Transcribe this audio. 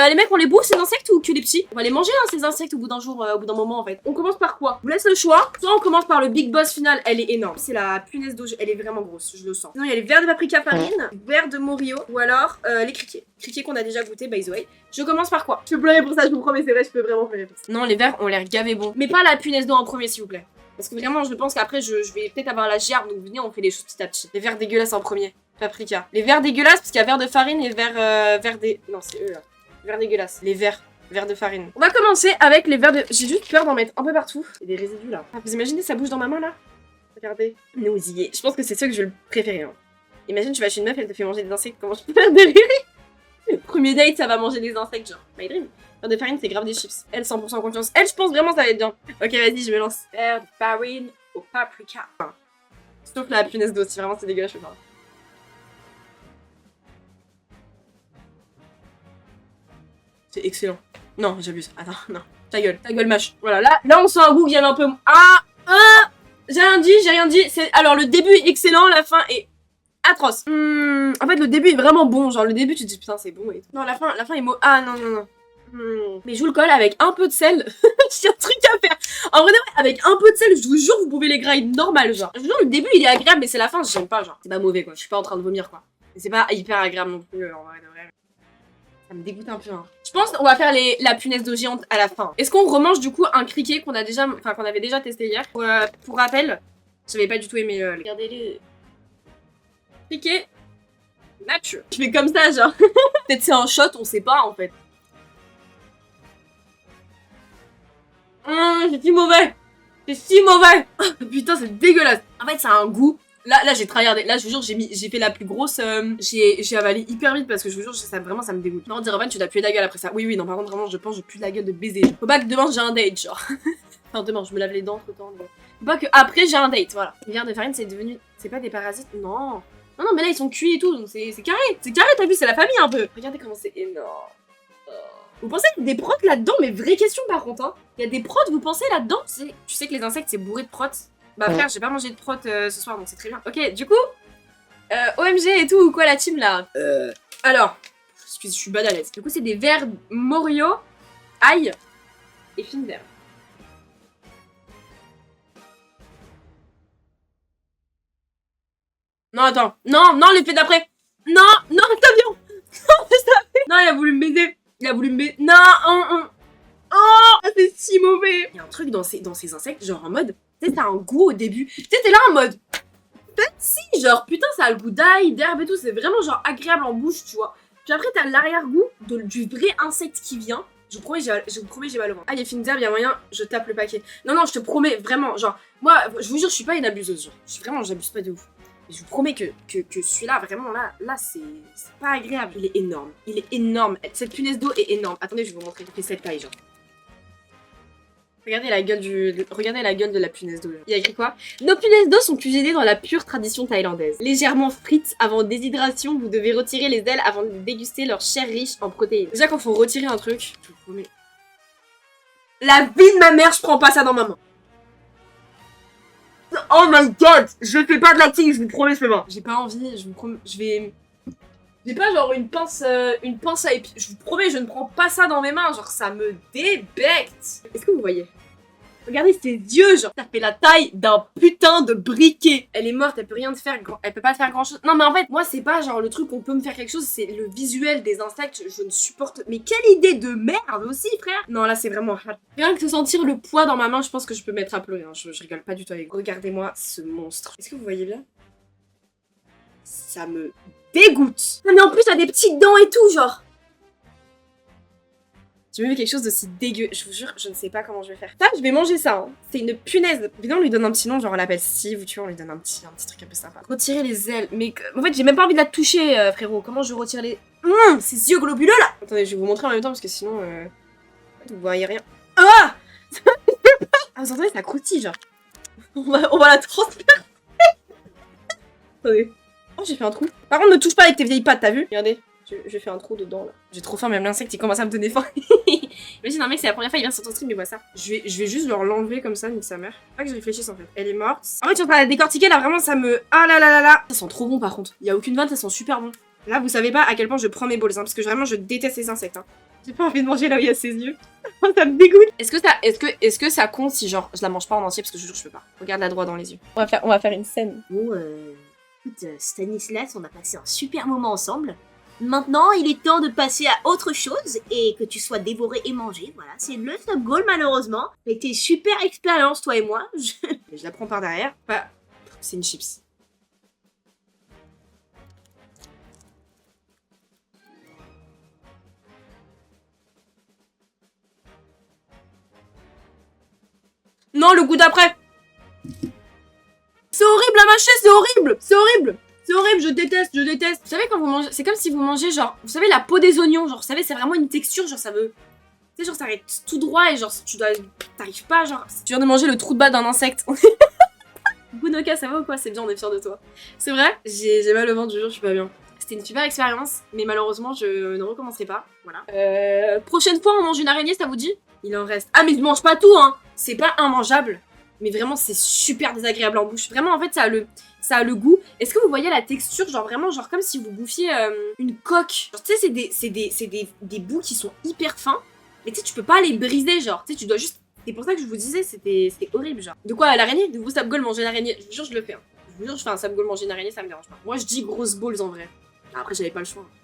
Les mecs, on les bouffe ces insectes ou que les petits? On va les manger hein, ces insectes au bout d'un jour, au bout d'un moment en fait. On commence par quoi? Je vous laisse le choix. Soit on commence par le big boss final, elle est énorme. C'est la punaise d'eau, elle est vraiment grosse, je le sens. Sinon il y a les vers de paprika farine, vers de morio ou alors les criquets. Criquets qu'on a déjà goûté by the way. Je commence par quoi? Je peux pleurer pour ça, je vous promets, c'est vrai, je peux vraiment pleurer pour ça. Non, les vers ont l'air gavés bons. Mais pas la punaise d'eau en premier s'il vous plaît. Parce que vraiment, je pense qu'après, je vais peut-être avoir la gerbe, donc venez, on fait les choses petit à petit. Les vers dégueulasses en premier. Paprika. Les vers dégueulasses, parce qu'il y a vers de farine et vers des... Non, c'est eux, là. Vers dégueulasses. Les vers de farine. On va commencer avec les vers de... J'ai juste peur d'en mettre un peu partout. Il y a des résidus, là. Ah, vous imaginez, ça bouge dans ma main, là? Regardez. Nausier. Je pense que c'est ceux que je vais le préférer, hein. Imagine, tu vas chez une meuf, elle te fait manger des insectes. Comment je peux faire des rires? Premier date, ça va manger des insectes, genre. My dream. Vers de farine, c'est grave des chips. Elle, 100% confiance. Elle, je pense vraiment ça va être bien. Ok, vas-y, je me lance. Vers de farine au paprika. Sauf la punaise d'eau, si vraiment c'est dégueulasse, je peux pas. C'est excellent. Non, j'abuse. Attends, non. Ta gueule, mâche. Voilà, là on sent un goût que j'avais un peu... J'ai rien dit. Alors, le début est excellent, la fin est atroce. En fait, le début est vraiment bon. Genre, le début, tu te dis, putain, c'est bon et tout. Non, la fin est Ah, non. Mais je vous le colle avec un peu de sel. J'ai un truc à faire. En vrai, avec un peu de sel, je vous jure, vous pouvez les grailler normal, genre. Je vous jure, le début, il est agréable, mais c'est la fin, j'aime pas, genre. C'est pas mauvais, quoi. Je suis pas en train de vomir, quoi. Mais c'est pas hyper agréable non plus, en vrai, de vrai. Ça me dégoûte un peu, hein. Je pense qu'on va faire la punaise d'eau géante à la fin. Est-ce qu'on remange, du coup, un criquet qu'on a déjà... Enfin, qu'on avait déjà testé hier. Pour rappel, j'avais pas du tout aimé... Regardez-les... Criquet... nature. Je fais comme ça, genre. Peut-être c'est un shot, on sait pas, en fait. C'est si mauvais. C'est si mauvais. Putain, c'est dégueulasse. En fait, ça a un goût. Là, j'ai tryhardé. Là, je vous jure, j'ai fait la plus grosse. J'ai avalé hyper vite parce que je vous jure, vraiment, ça me dégoûte. Non, Roman, tu dois puer de la gueule après ça. Oui, non, par contre, vraiment, je pense que je pue de la gueule de baiser. Faut pas que demain j'ai un date, genre. Enfin, demain, je me lave les dents tout le temps. Faut pas que après j'ai un date, voilà. Les vers de farine, c'est devenu. C'est pas des parasites? Non. Non, mais là, ils sont cuits et tout, donc c'est carré. C'est carré, t'as vu, c'est la famille un peu. Regardez comment c'est énorme. Vous pensez qu'il y a des protes là-dedans? Mais vraie question par contre, hein. Il y a des protes, vous pensez là-dedans? Tu sais que les insectes, c'est bourré de protes. Bah frère, j'ai pas mangé de protes ce soir, donc c'est très bien. Ok, du coup, OMG et tout, ou quoi la team là? Alors, je suis bad à l'aise. Du coup, c'est des vers Morio, ail et fine d'herbe. Non, attends. Non, l'effet d'après. Non, Tavion. Non, il a voulu me baiser. Non, oh, c'est si mauvais. Il y a un truc dans ces insectes, genre en mode, tu sais, t'as un goût au début. Tu sais, t'es là en mode, si, genre, putain, ça a le goût d'ail, d'herbe et tout, c'est vraiment genre agréable en bouche, tu vois. Puis après, t'as l'arrière-goût du vrai insecte qui vient. Je vous promets, j'ai mal au ventre. Ah, il y a fine d'herbe, il y a moyen, je tape le paquet. Non, je te promets, vraiment, genre, moi, je vous jure, je suis pas une abuseuse, genre. J'abuse pas de ouf. Je vous promets que celui-là, vraiment, là, c'est pas agréable. Il est énorme. Cette punaise d'eau est énorme. Attendez, je vais vous montrer. Il fait cette taille, genre. Regardez la gueule de la punaise d'eau. Il y a écrit quoi? Nos punaises d'eau sont cuisinées dans la pure tradition thaïlandaise. Légèrement frites avant déshydratation, vous devez retirer les ailes avant de déguster leur chair riche en protéines. Déjà, quand faut retirer un truc, je vous promets. La vie de ma mère, je prends pas ça dans ma main. Oh my god! Je fais pas de l'acting, je vous promets, je fais pas. J'ai pas envie, je vous promets, j'ai pas genre une pince à épi... Je vous promets, je ne prends pas ça dans mes mains, genre ça me débecte. Est-ce que vous voyez? Regardez ses yeux, genre ça fait la taille d'un putain de briquet. Elle est morte, elle peut rien faire, elle peut pas faire grand chose. Non mais en fait, moi c'est pas genre le truc qu'on peut me faire quelque chose, c'est le visuel des insectes, je ne supporte... Mais quelle idée de merde aussi, frère. Non là c'est vraiment hard. Rien que sentir le poids dans ma main, je pense que je peux mettre à pleurer, hein. Je rigole pas du tout avec vous. Regardez-moi ce monstre. Est-ce que vous voyez bien? Ça me dégoûte. Non mais en plus t'as des petites dents et tout, genre. J'ai même vu quelque chose d'aussi dégueu. Je vous jure, je ne sais pas comment je vais faire. Ça, je vais manger ça. Hein. C'est une punaise. Évidemment, on lui donne un petit nom, genre on l'appelle Steve, ou tu vois, on lui donne un petit truc un peu sympa. Retirer les ailes. Mais en fait, j'ai même pas envie de la toucher, frérot. Comment je retire les... ces yeux globuleux, là. Attendez, je vais vous montrer en même temps, parce que sinon... vous voyez rien. Ah ah, vous entendez, ça croustille, genre. On va la transpercer. Attendez. Oh, j'ai fait un trou. Par contre, ne touche pas avec tes vieilles pattes, t'as vu? Regardez. Je fais un trou dedans là. J'ai trop faim, même l'insecte il commence à me donner faim. Imagine un mec, c'est la première fois il vient sur ton stream, il voit ça. Je vais juste leur l'enlever comme ça, nique sa mère. Pas que je réfléchisse en fait. Elle est morte. En fait, je suis en train de la décortiquer là, vraiment ça me. Ah là là là là. Ça sent trop bon par contre. Il y a aucune vanne, ça sent super bon. Là, vous savez pas à quel point je prends mes balls, hein, parce que vraiment je déteste les insectes. Hein. J'ai pas envie de manger là où il y a ses yeux. Ça me dégoûte. Est-ce que ça compte si genre je la mange pas en entier parce que je jure je peux pas. Regarde la droit dans les yeux. On va faire une scène. Bon, écoute, Stanislas, on a passé un super moment ensemble. Maintenant, il est temps de passer à autre chose et que tu sois dévoré et mangé. Voilà, c'est le stop goal malheureusement. C'était super expérience, toi et moi. Je la prends par derrière. Bah, c'est une chips. Non, le goût d'après. C'est horrible à mâcher, c'est horrible. C'est horrible. C'est horrible, je déteste, je déteste. Vous savez quand vous mangez, c'est comme si vous mangez genre, vous savez la peau des oignons, genre, vous savez, c'est vraiment une texture, genre ça veut, tu sais, genre ça reste tout droit et genre t'arrives pas, genre, tu viens de manger le trou de balle d'un insecte. Gunoka, ça va ou quoi? C'est bien, on est fiers de toi. C'est vrai? J'ai mal au ventre, je jure, je suis pas bien. C'était une super expérience, mais malheureusement, je ne recommencerai pas. Voilà. Prochaine fois, on mange une araignée, ça vous dit? Il en reste. Ah, mais je mange pas tout, hein! C'est pas immangeable, mais vraiment, c'est super désagréable en bouche. Vraiment, en fait, ça a le goût. Est-ce que vous voyez la texture? Genre vraiment, genre comme si vous bouffiez une coque. Genre, tu sais, c'est des bouts qui sont hyper fins, mais tu sais, tu peux pas les briser, genre. Tu sais, tu dois juste. C'est pour ça que je vous disais, c'était horrible, genre. De quoi, l'araignée? De vous, Sap Goal, manger une araignée? Je vous jure, je le fais. Hein. Je vous jure, je fais un Sap Goal manger une araignée, ça me dérange pas. Moi, je dis grosse balls en vrai. Après, j'avais pas le choix.